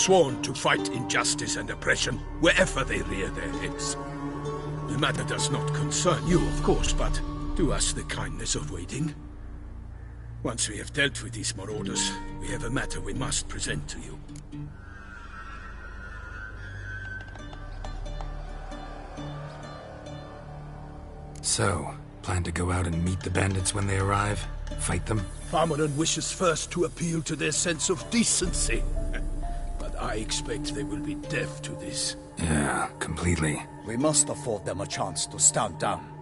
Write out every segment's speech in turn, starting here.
sworn to fight injustice and oppression wherever they rear their heads. The matter does not concern you, of course, but do us the kindness of waiting. Once we have dealt with these marauders, we have a matter we must present to you. So, plan to go out and meet the bandits when they arrive? Fight them? Farmeron wishes first to appeal to their sense of decency. But I expect they will be deaf to this. Yeah, completely. We must afford them a chance to stand down.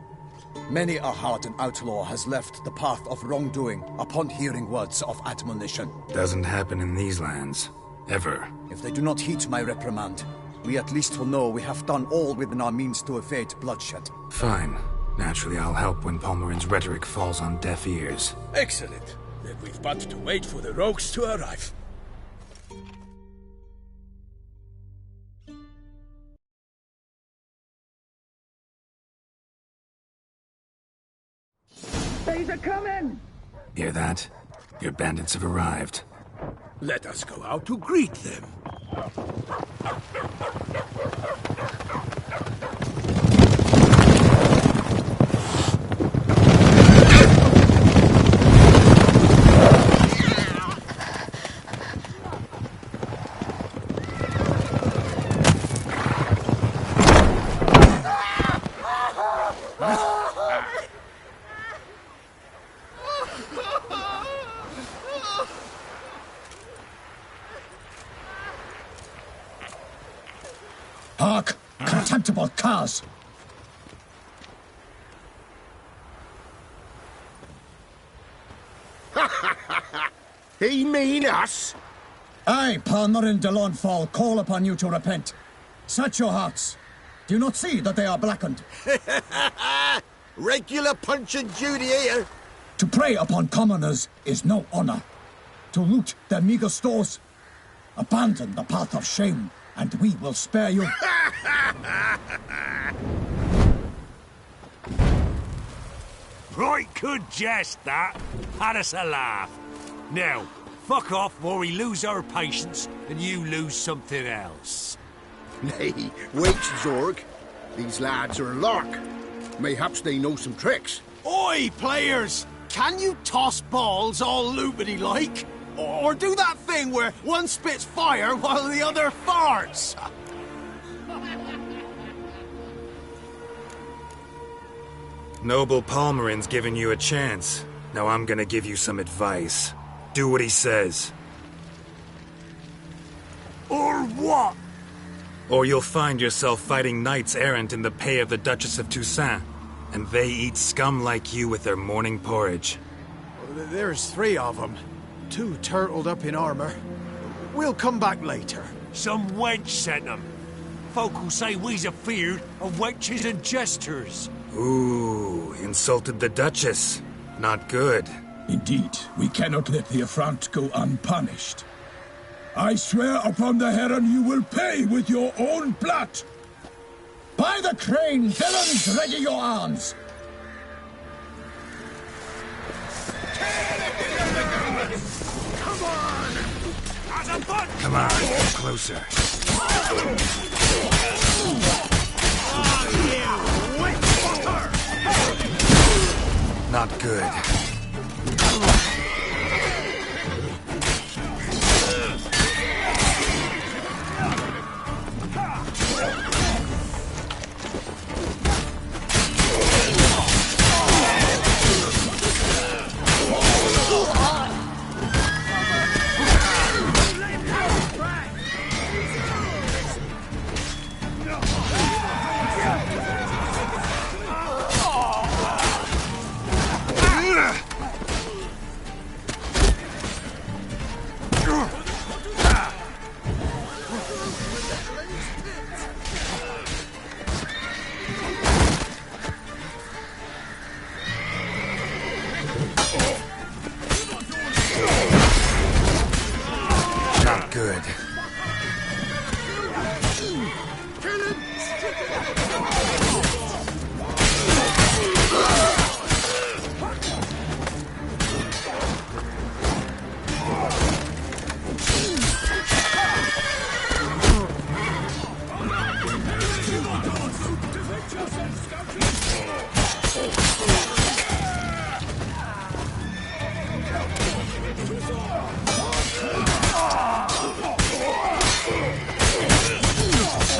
Many a hardened outlaw has left the path of wrongdoing upon hearing words of admonition. Doesn't happen in these lands. Ever. If they do not heed my reprimand, we at least will know we have done all within our means to evade bloodshed. Fine. Naturally, I'll help when Palmerin's rhetoric falls on deaf ears. Excellent. Then we've but to wait for the rogues to arrive. They's a coming! Hear that? Your bandits have arrived. Let us go out to greet them. Hark! Contemptible curs! He mean us? I, Palmerin de Launfal, call upon you to repent. Search your hearts. Do you not see that they are blackened? Regular Punch and Judy here. To prey upon commoners is no honor. To loot their meager stores, abandon the path of shame, and we will spare you. Right good jest, that. Had us a laugh. Now, fuck off or we lose our patience and you lose something else. Nay, wait, Zorg. These lads are a lark. Mayhaps they know some tricks. Oi, players! Can you toss balls all loopity-like? Or do that thing where one spits fire while the other farts? Noble Palmerin's giving you a chance. Now I'm gonna give you some advice. Do what he says. Or what? Or you'll find yourself fighting knights errant in the pay of the Duchess of Toussaint. And they eat scum like you with their morning porridge. There's 3 of them. 2 turtled up in armor. We'll come back later. Some wench sent them. Folk will say we's afeard of wenches and jesters. Ooh, insulted the Duchess. Not good. Indeed, we cannot let the affront go unpunished. I swear upon the Heron you will pay with your own blood! By the crane, villains, ready your arms! Come on, closer. Not good.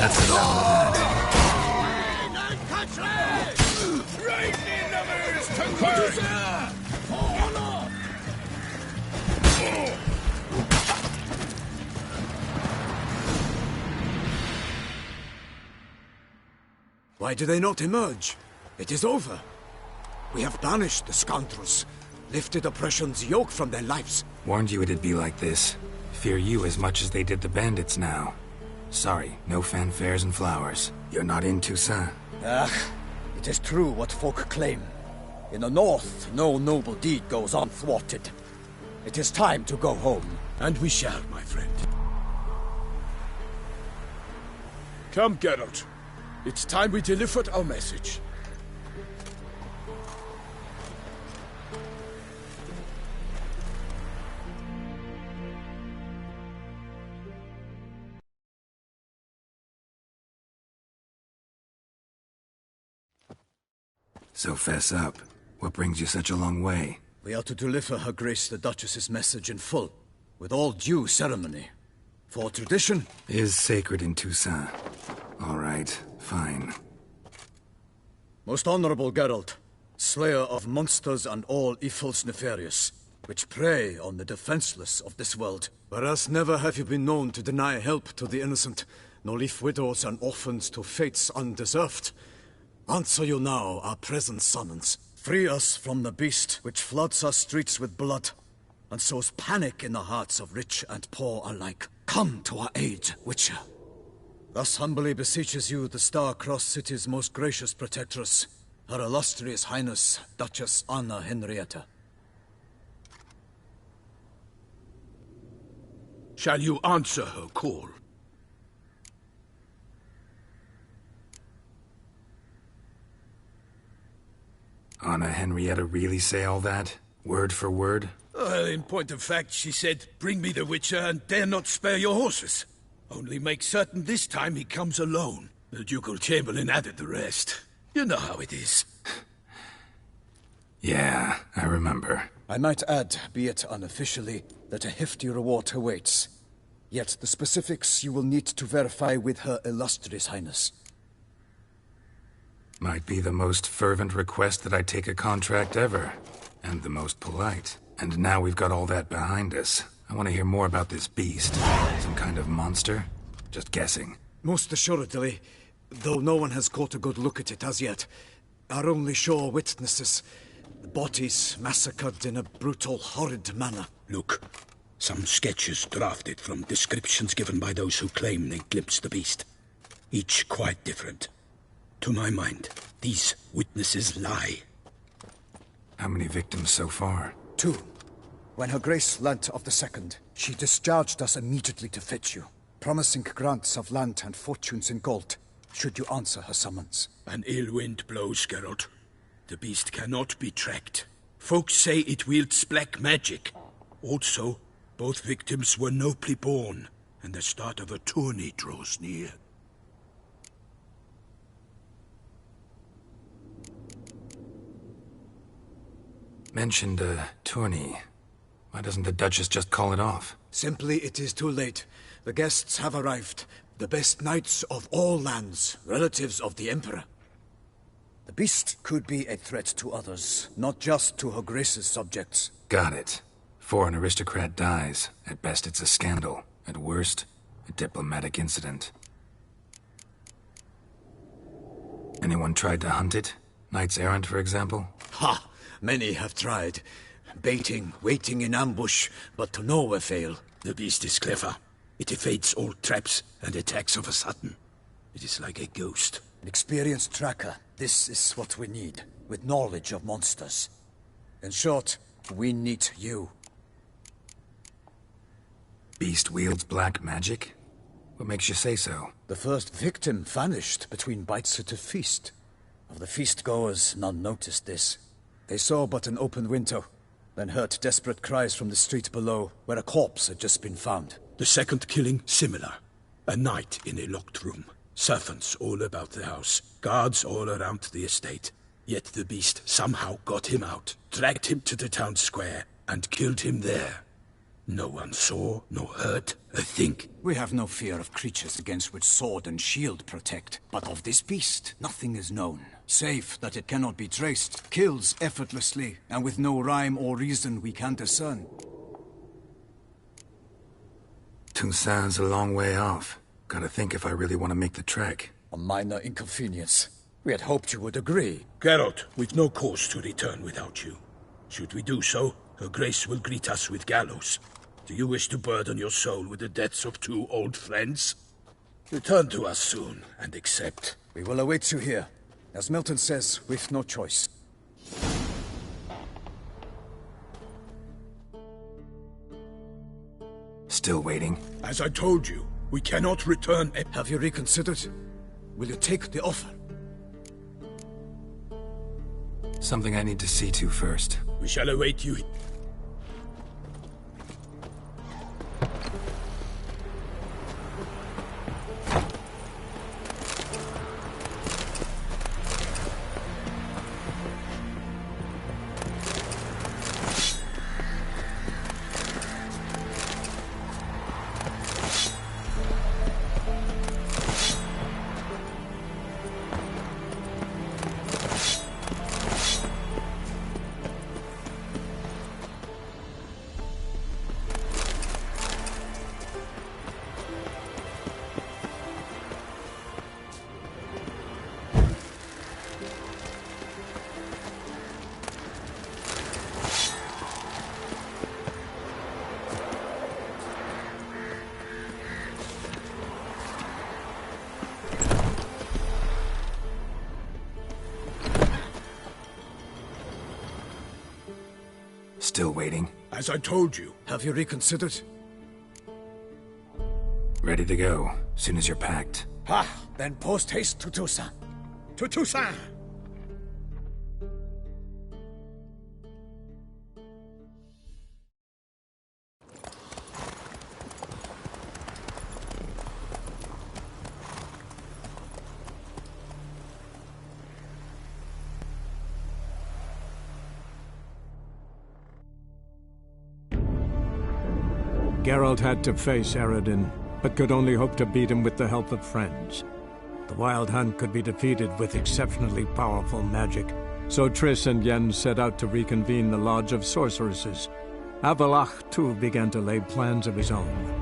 That's enough of that. Why do they not emerge? It is over. We have banished the scoundrels, lifted oppression's yoke from their lives. Warned you it'd be like this. Fear you as much as they did the bandits now. Sorry, no fanfares and flowers. You're not in Toussaint. It is true what folk claim. In the north, no noble deed goes unthwarted. It is time to go home. And we shall, my friend. Come, Geralt. It's time we delivered our message. So fess up. What brings you such a long way? We are to deliver Her Grace the Duchess's message in full, with all due ceremony. For tradition is sacred in Toussaint. All right, fine. Most honorable Geralt, slayer of monsters and all evils nefarious, which prey on the defenseless of this world. Whereas never have you been known to deny help to the innocent, nor leave widows and orphans to fates undeserved. Answer you now our present summons. Free us from the beast which floods our streets with blood, and sows panic in the hearts of rich and poor alike. Come to our aid, Witcher. Thus humbly beseeches you the Star-Crossed City's most gracious protectress, Her Illustrious Highness, Duchess Anna Henrietta. Shall you answer her call? Anna Henrietta really say all that? Word for word? In point of fact, she said, "Bring me the Witcher and dare not spare your horses. Only make certain this time he comes alone." The Ducal Chamberlain added the rest. You know how it is. Yeah, I remember. I might add, be it unofficially, that a hefty reward awaits. Yet the specifics you will need to verify with Her Illustrious Highness. Might be the most fervent request that I take a contract ever. And the most polite. And now we've got all that behind us. I want to hear more about this beast. Some kind of monster? Just guessing. Most assuredly, though no one has caught a good look at it as yet. Our only sure witnesses. Bodies massacred in a brutal, horrid manner. Look, some sketches drafted from descriptions given by those who claim they glimpsed the beast. Each quite different. To my mind, these witnesses lie. How many victims so far? 2. When Her Grace learnt of the second, she discharged us immediately to fetch you, promising grants of land and fortunes in gold, should you answer her summons. An ill wind blows, Geralt. The beast cannot be tracked. Folks say it wields black magic. Also, both victims were nobly born, and the start of a tourney draws near. Mentioned a tourney. Why doesn't the Duchess just call it off? Simply, it is too late. The guests have arrived. The best knights of all lands, relatives of the Emperor. The beast could be a threat to others, not just to Her Grace's subjects. Got it. Before an aristocrat dies, at best it's a scandal. At worst, a diplomatic incident. Anyone tried to hunt it? Knights errant, for example? Ha! Many have tried. Baiting, waiting in ambush, but to no avail. The beast is clever. It evades all traps and attacks of a sudden. It is like a ghost. An experienced tracker. This is what we need, with knowledge of monsters. In short, we need you. Beast wields black magic? What makes you say so? The first victim vanished between bites at a feast. Of the feast-goers, none noticed this. They saw but an open window, then heard desperate cries from the street below, where a corpse had just been found. The second killing, similar. A night in a locked room. Servants all about the house. Guards all around the estate. Yet the beast somehow got him out, dragged him to the town square, and killed him there. No one saw, nor heard a thing. We have no fear of creatures against which sword and shield protect. But of this beast, nothing is known. Save that it cannot be traced, kills effortlessly, and with no rhyme or reason we can discern. Toussaint's a long way off. Gotta think if I really want to make the trek. A minor inconvenience. We had hoped you would agree. Geralt, we've no cause to return without you. Should we do so, Her Grace will greet us with gallows. Do you wish to burden your soul with the deaths of 2 old friends? Return to us soon, and accept. We will await you here. As Milton says, we've no choice. Still waiting? As I told you, we cannot return. Have you reconsidered? Will you take the offer? Something I need to see to first. We shall await you. Still waiting? As I told you. Have you reconsidered? Ready to go, soon as you're packed. Ha! Then post haste to Toussaint. To Toussaint! Geralt had to face Eredin, but could only hope to beat him with the help of friends. The Wild Hunt could be defeated with exceptionally powerful magic, so Triss and Yen set out to reconvene the Lodge of Sorceresses. Avalach, too, began to lay plans of his own.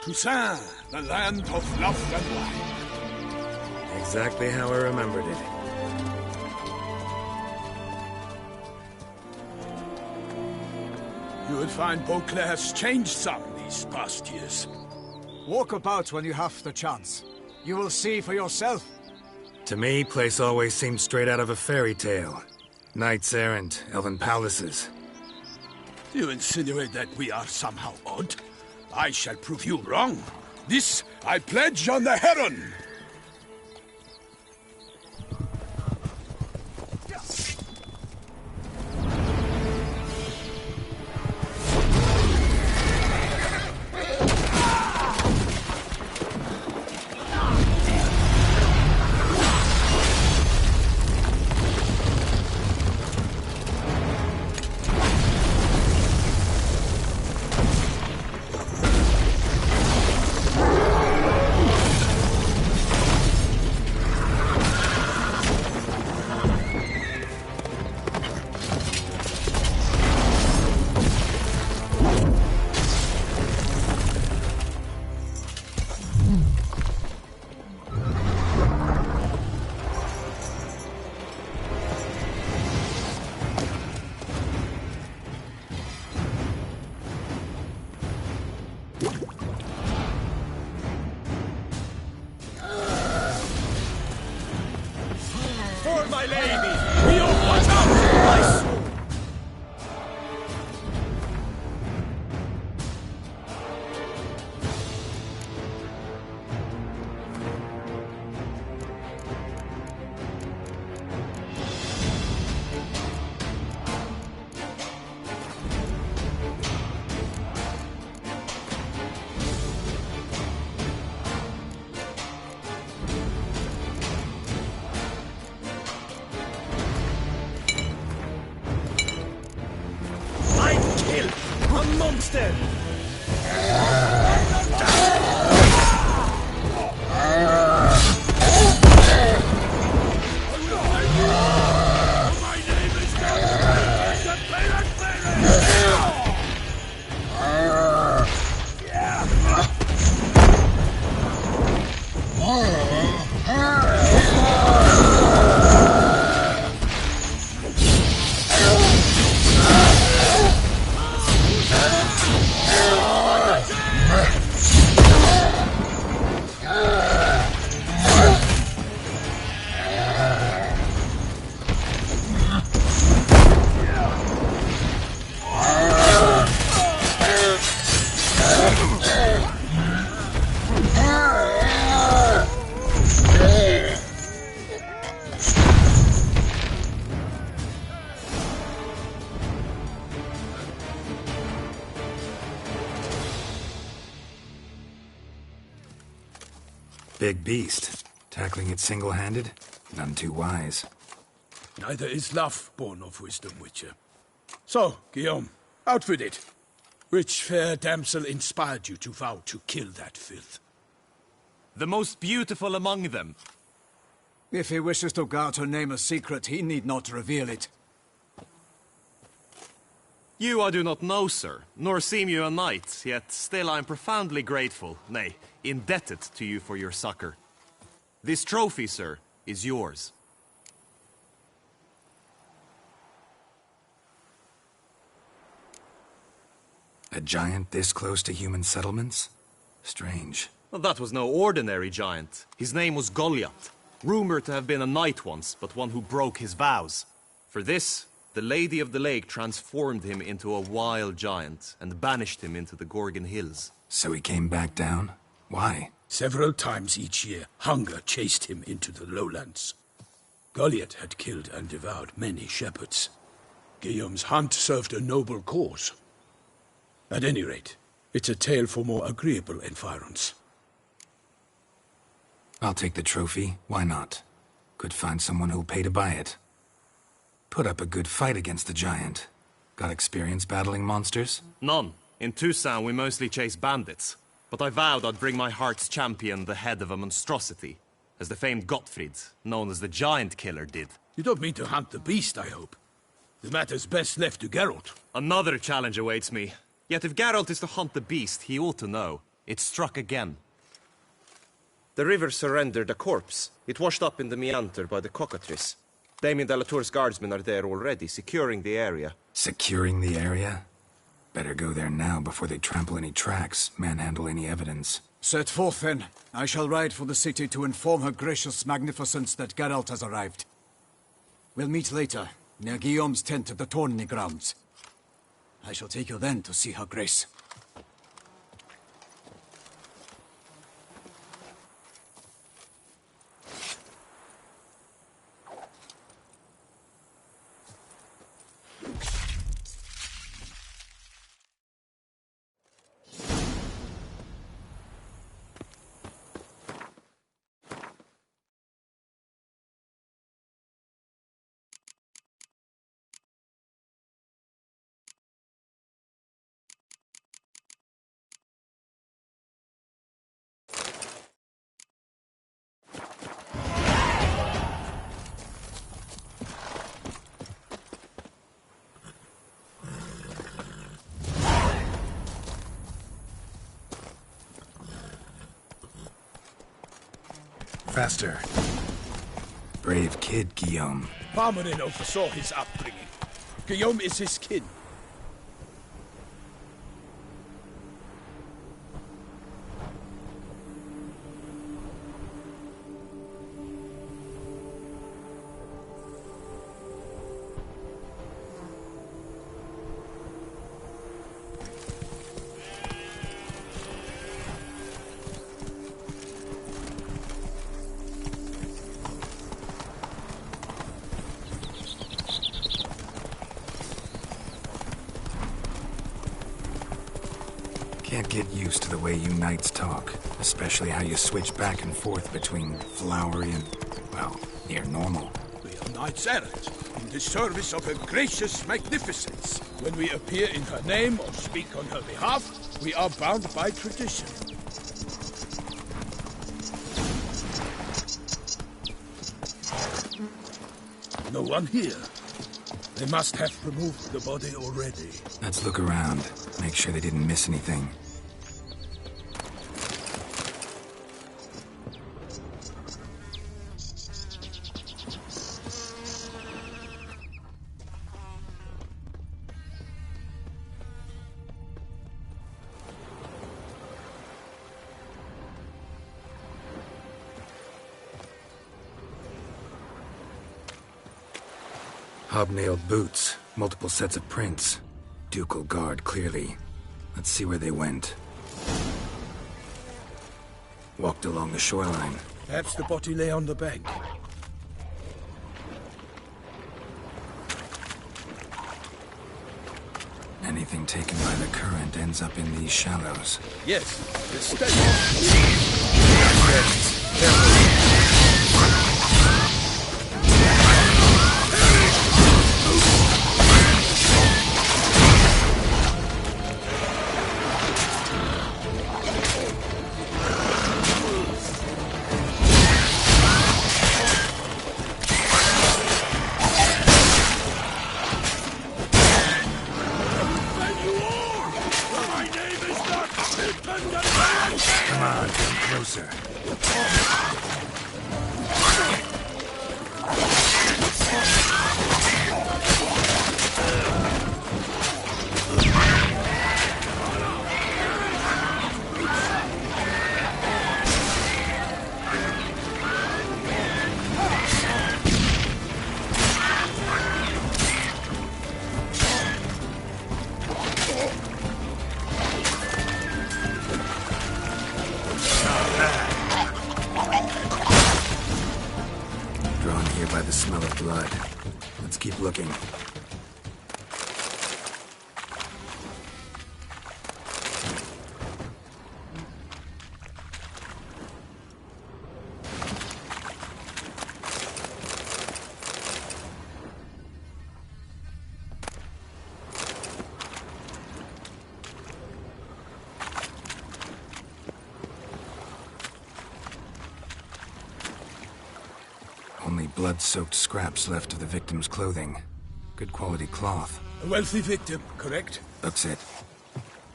Toussaint, the land of love and wine. Exactly how I remembered it. You will find Beauclair has changed some these past years. Walk about when you have the chance. You will see for yourself. To me, place always seemed straight out of a fairy tale. Knights errant, elven palaces. Do you insinuate that we are somehow odd? I shall prove you wrong. This I pledge on the Heron! my lady! Guillaume, watch out! My sword! A monster! Big beast. Tackling it single-handed? None too wise. Neither is love born of wisdom, Witcher. So, Guillaume, out with it. Which fair damsel inspired you to vow to kill that filth? The most beautiful among them. If he wishes to guard her name a secret, he need not reveal it. You I do not know, sir, nor seem you a knight, yet still I am profoundly grateful, nay, indebted to you for your succor. This trophy, sir, is yours. A giant this close to human settlements? Strange. Well, that was no ordinary giant. His name was Goliath, rumored to have been a knight once, but one who broke his vows. For this, the Lady of the Lake transformed him into a wild giant and banished him into the Gorgon Hills. So he came back down? Why? Several times each year, hunger chased him into the lowlands. Goliath had killed and devoured many shepherds. Guillaume's hunt served a noble cause. At any rate, it's a tale for more agreeable environs. I'll take the trophy. Why not? Could find someone who'll pay to buy it. Put up a good fight against the giant. Got experience battling monsters? None. In Toussaint we mostly chase bandits. But I vowed I'd bring my heart's champion the head of a monstrosity, as the famed Gottfried, known as the Giant Killer, did. You don't mean to hunt the beast, I hope. The matter's best left to Geralt. Another challenge awaits me. Yet if Geralt is to hunt the beast, he ought to know. It struck again. The river surrendered a corpse. It washed up in the meander by the cockatrice. Damien de la Tour's guardsmen are there already, securing the area. Securing the area? Better go there now before they trample any tracks, manhandle any evidence. Set forth, then. I shall ride for the city to inform her gracious magnificence that Geralt has arrived. We'll meet later, near Guillaume's tent at the tourney grounds. I shall take you then to see her grace. Faster. Brave kid, Guillaume. Parmanin oversaw his upbringing. Guillaume is his kin. used to the way you knights talk, especially how you switch back and forth between flowery and, well, near normal. We are knights errant, in the service of her gracious magnificence. When we appear in her name or speak on her behalf, we are bound by tradition. No one here. They must have removed the body already. Let's look around, make sure they didn't miss anything. Hobnailed boots, multiple sets of prints. Ducal guard, clearly. Let's see where they went. Walked along the shoreline. Perhaps the body lay on the bank. Anything taken by the current ends up in these shallows. Yes, the stake. Come on, come closer. Drawn here by the smell of blood. Let's keep looking. Only blood-soaked scraps left of the victim's clothing. Good quality cloth. A wealthy victim, correct? That's it.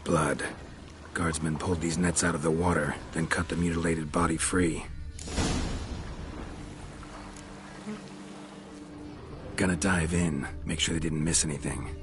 Blood. Guardsmen pulled these nets out of the water, then cut the mutilated body free. Gonna dive in, make sure they didn't miss anything.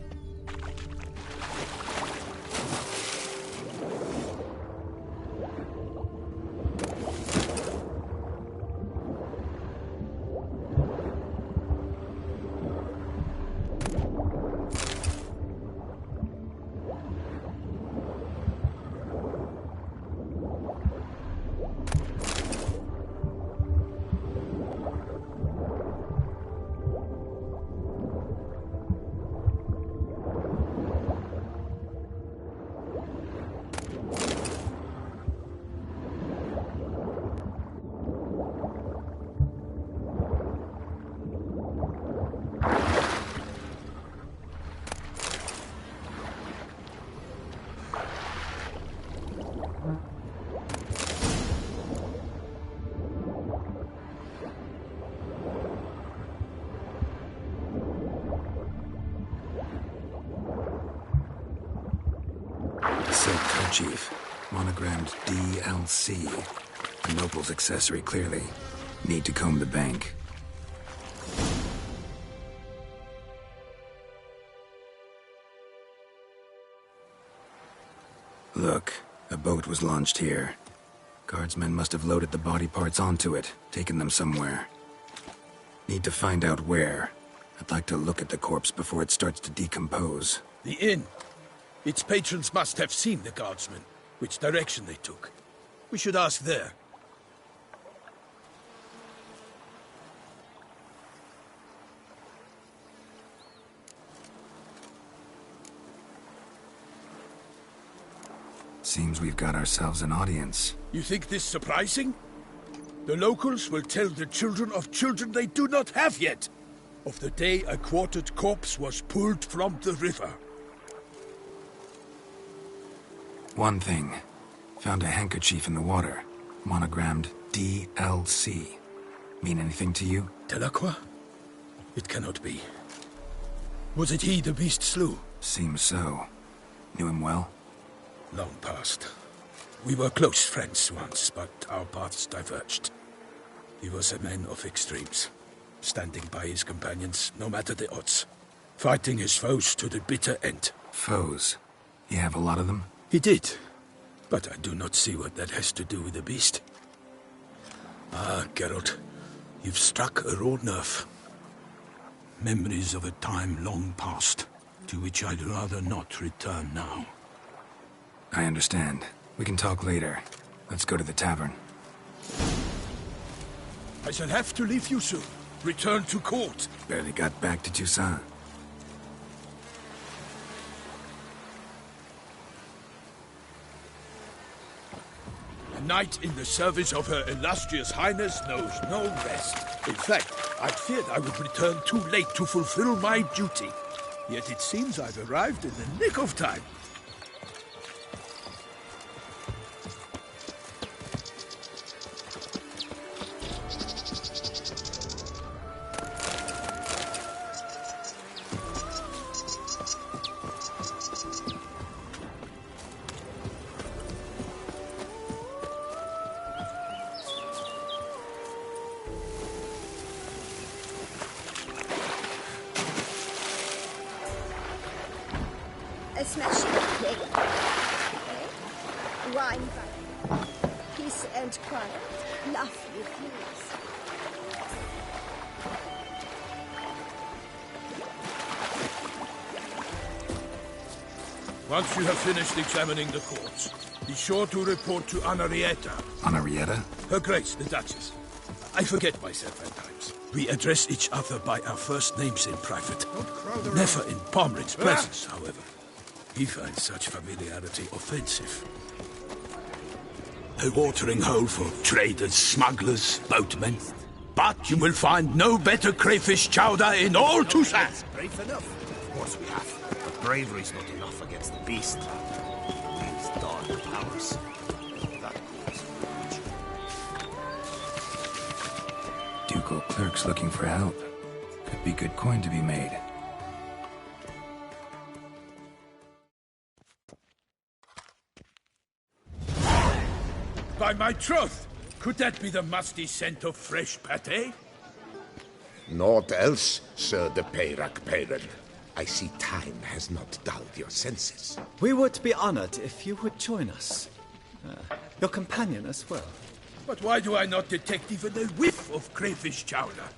Silk kerchief, monogrammed DLC. A noble's accessory, clearly. Need to comb the bank. Look, a boat was launched here. Guardsmen must have loaded the body parts onto it, taken them somewhere. Need to find out where. I'd like to look at the corpse before it starts to decompose. The inn. Its patrons must have seen the guardsmen, which direction they took. We should ask there. Seems we've got ourselves an audience. You think this surprising? The locals will tell the children of children they do not have yet, of the day a quartered corpse was pulled from the river. One thing. Found a handkerchief in the water. Monogrammed DLC. Mean anything to you? Delacroix? It cannot be. Was it he the beast slew? Seems so. Knew him well? Long past. We were close friends once, but our paths diverged. He was a man of extremes, standing by his companions no matter the odds, fighting his foes to the bitter end. Foes? You have a lot of them? He did, but I do not see what that has to do with the beast. Ah, Geralt, you've struck a raw nerve. Memories of a time long past, to which I'd rather not return now. I understand. We can talk later. Let's go to the tavern. I shall have to leave you soon. Return to court. Barely got back to Toussaint. A knight in the service of Her Illustrious Highness knows no rest. In fact, I feared I would return too late to fulfill my duty. Yet it seems I've arrived in the nick of time. A smashing plate. Wine, peace and quiet. Lovely views. Once you have finished examining the courts, be sure to report to Anarietta. Anarietta? Her Grace, the Duchess. I forget myself at times. We address each other by our first names in private. Never in Pomred's presence, however. He finds such familiarity offensive. A watering hole for traders, smugglers, boatmen. But you will find no better crayfish chowder in all Toussaint. Brave enough. Of course we have. But bravery's not enough against the beast. These dark powers. That is huge. Ducal clerks looking for help. Could be good coin to be made. By my troth, could that be the musty scent of fresh pâté? Naught else, Sir de Peyrac-Peyran. I see time has not dulled your senses. We would be honored if you would join us. Your companion as well. But why do I not detect even a whiff of crayfish chowder?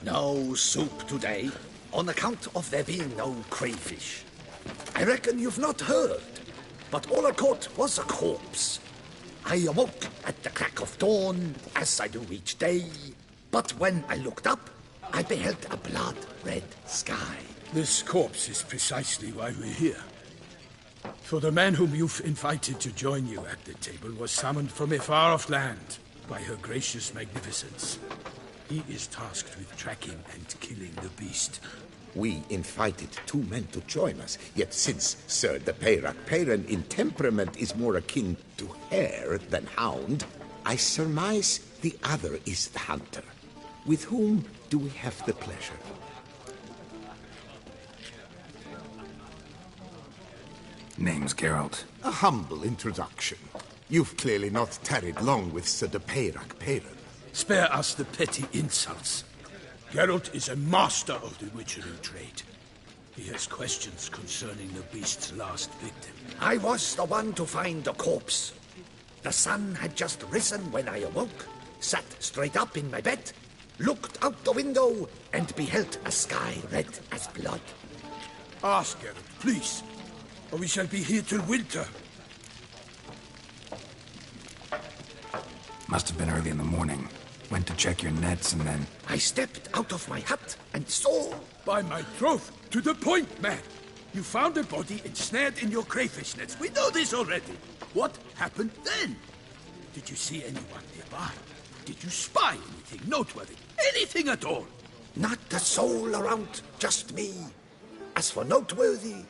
No soup today, on account of there being no crayfish. I reckon you've not heard, but all I caught was a corpse. I awoke at the crack of dawn, as I do each day. But when I looked up, I beheld a blood-red sky. This corpse is precisely why we're here. For the man whom you've invited to join you at the table was summoned from a far-off land by her gracious magnificence. He is tasked with tracking and killing the beast. We invited two men to join us, yet since Sir de Peyrac-Peyran in temperament is more akin to hare than hound, I surmise the other is the hunter. With whom do we have the pleasure? Name's Geralt. A humble introduction. You've clearly not tarried long with Sir de Peyrac-Peyran. Spare us the petty insults. Geralt is a master of the witchery trade. He has questions concerning the beast's last victim. I was the one to find the corpse. The sun had just risen when I awoke, sat straight up in my bed, looked out the window, and beheld a sky red as blood. Ask Geralt, please, or we shall be here till winter. Must have been early in the morning. Went to check your nets and then... I stepped out of my hut and saw... By my troth, to the point, man. You found a body ensnared in your crayfish nets. We know this already. What happened then? Did you see anyone nearby? Did you spy anything noteworthy? Anything at all? Not a soul around, just me. As for noteworthy...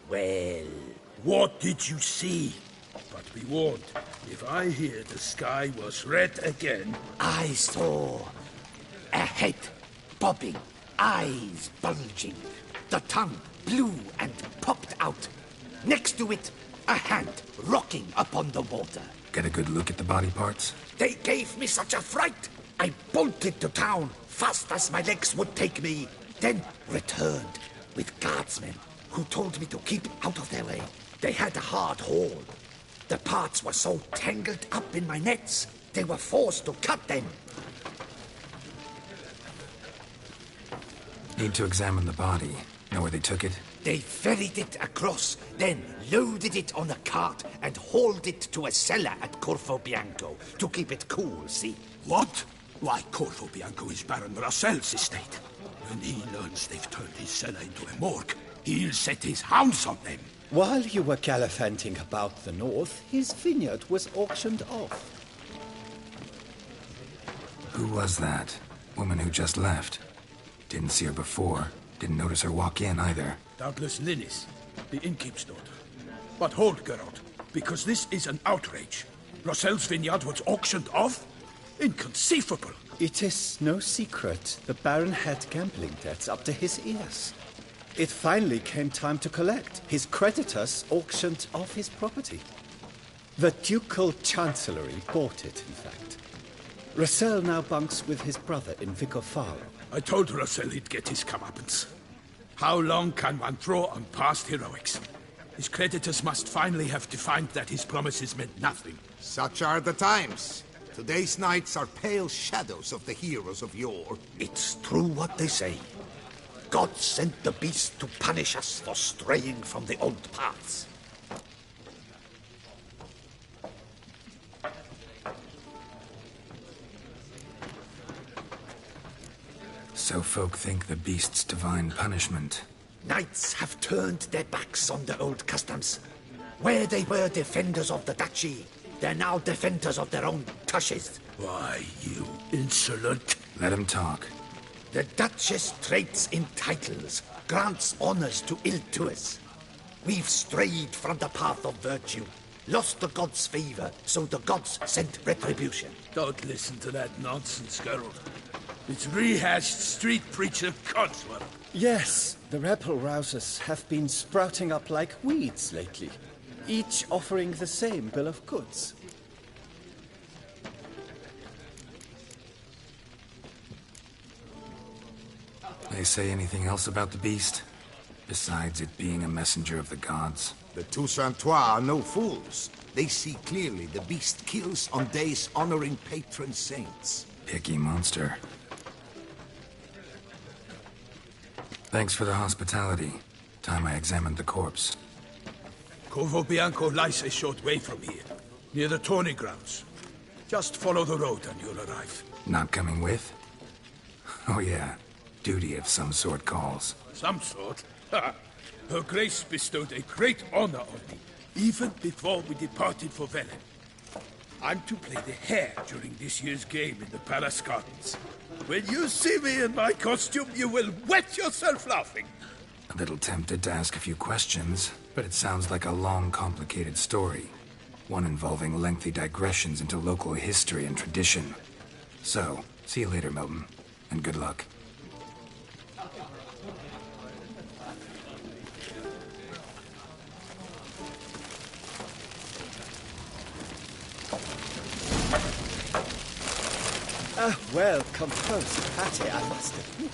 well... What did you see? But be warned, if I hear the sky was red again... I saw a head bobbing, eyes bulging, the tongue blue and popped out. Next to it, a hand rocking upon the water. Get a good look at the body parts? They gave me such a fright. I bolted to town fast as my legs would take me, then returned with guardsmen who told me to keep out of their way. They had a hard haul. The parts were so tangled up in my nets, they were forced to cut them. Need to examine the body. Know where they took it? They ferried it across, then loaded it on a cart and hauled it to a cellar at Corvo Bianco to keep it cool, see? What? Why, Corvo Bianco is Baron Russell's estate. When he learns they've turned his cellar into a morgue, he'll set his hounds on them. While you were gallivanting about the north, his vineyard was auctioned off. Who was that? Woman who just left. Didn't see her before. Didn't notice her walk in either. Doubtless Linnis, the innkeep's daughter. But hold, Geralt, because this is an outrage. Russell's vineyard was auctioned off? Inconceivable! It is no secret the Baron had gambling debts up to his ears. It finally came time to collect. His creditors auctioned off his property. The Ducal Chancellery bought it, in fact. Russell now bunks with his brother in Vicofaro. I told Russell he'd get his comeuppance. How long can one throw on past heroics? His creditors must finally have defined that his promises meant nothing. Such are the times. Today's knights are pale shadows of the heroes of yore. It's true what they say. God sent the beast to punish us for straying from the old paths. So folk think the beast's divine punishment. Knights have turned their backs on the old customs. Where they were defenders of the duchy, they're now defenders of their own tushes. Why, you insolent... Let him talk. The Duchess trades in titles, grants honors to ill-doers. We've strayed from the path of virtue, lost the gods' favor, so the gods sent retribution. Don't listen to that nonsense, Geralt. It's rehashed street preacher codswallop. Yes, the rebel rousers have been sprouting up like weeds lately, each offering the same bill of goods. They say anything else about the beast? Besides it being a messenger of the gods? The Toussaintois are no fools. They see clearly the beast kills on days honoring patron saints. Picky monster. Thanks for the hospitality. Time I examined the corpse. Corvo Bianco lies a short way from here, near the tourney grounds. Just follow the road and you'll arrive. Not coming with? Oh yeah, duty of some sort calls. Some sort? Ha! Her Grace bestowed a great honor on me, even before we departed for Velen. I'm to play the hare during this year's game in the palace gardens. When you see me in my costume, you will wet yourself laughing. A little tempted to ask a few questions, but it sounds like a long, complicated story. One involving lengthy digressions into local history and tradition. So, see you later, Milton, and good luck. A well-composed patty, I must admit.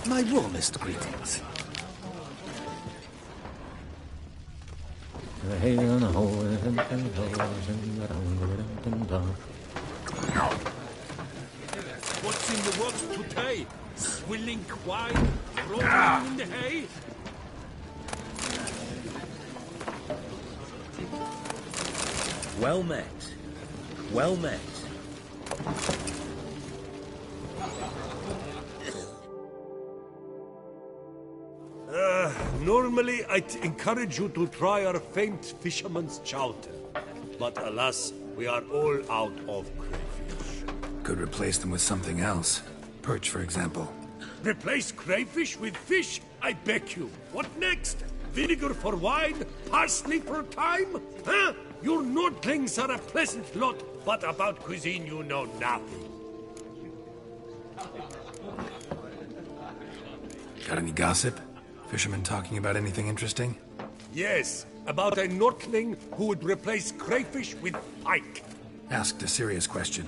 My warmest greetings. What's in the works today? Swilling wine, rolling in the hay? Well met. Well met. Normally I'd encourage you to try our famed fisherman's chowder. But alas, we are all out of crayfish. Could replace them with something else. Perch, for example. Replace crayfish with fish? I beg you. What next? Vinegar for wine? Parsley for thyme? Huh? Your Nordlings are a pleasant lot, but about cuisine you know nothing. Got any gossip? Fishermen talking about anything interesting? Yes, about a Nordling who would replace crayfish with pike. Asked a serious question.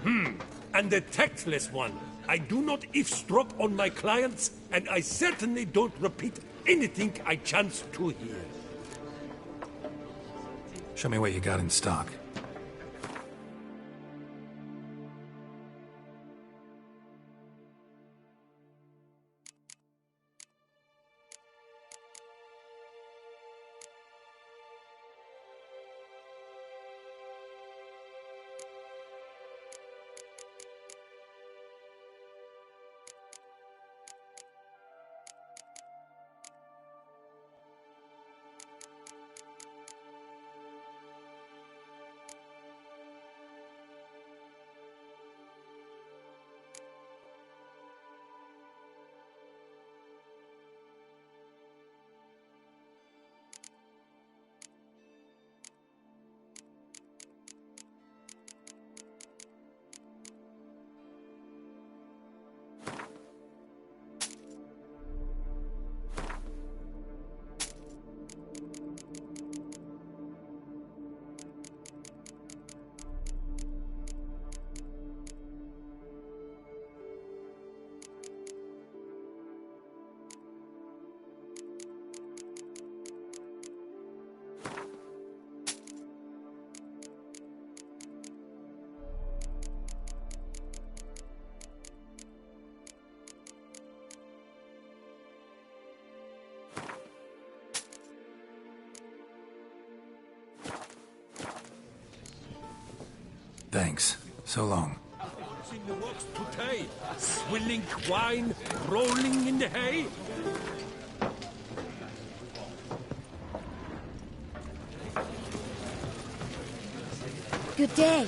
And the tactless one. I do not eavesdrop on my clients, and I certainly don't repeat anything I chance to hear. Show me what you got in stock. Thanks. So long. What's in the works today? Swilling wine, rolling in the hay? Good day.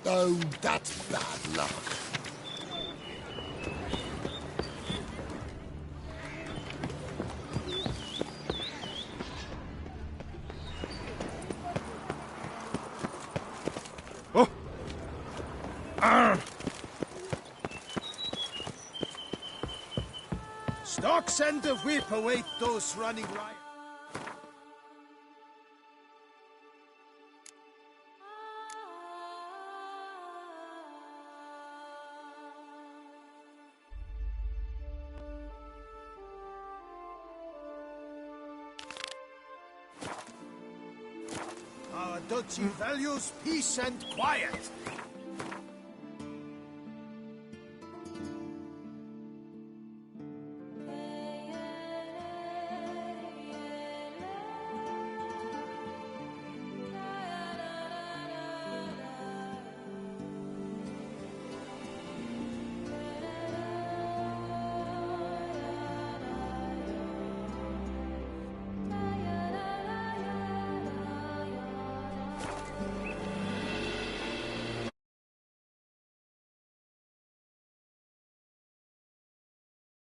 Oh, that's bad luck. Stocks and the whip await those running riot. Our duchy values peace and quiet.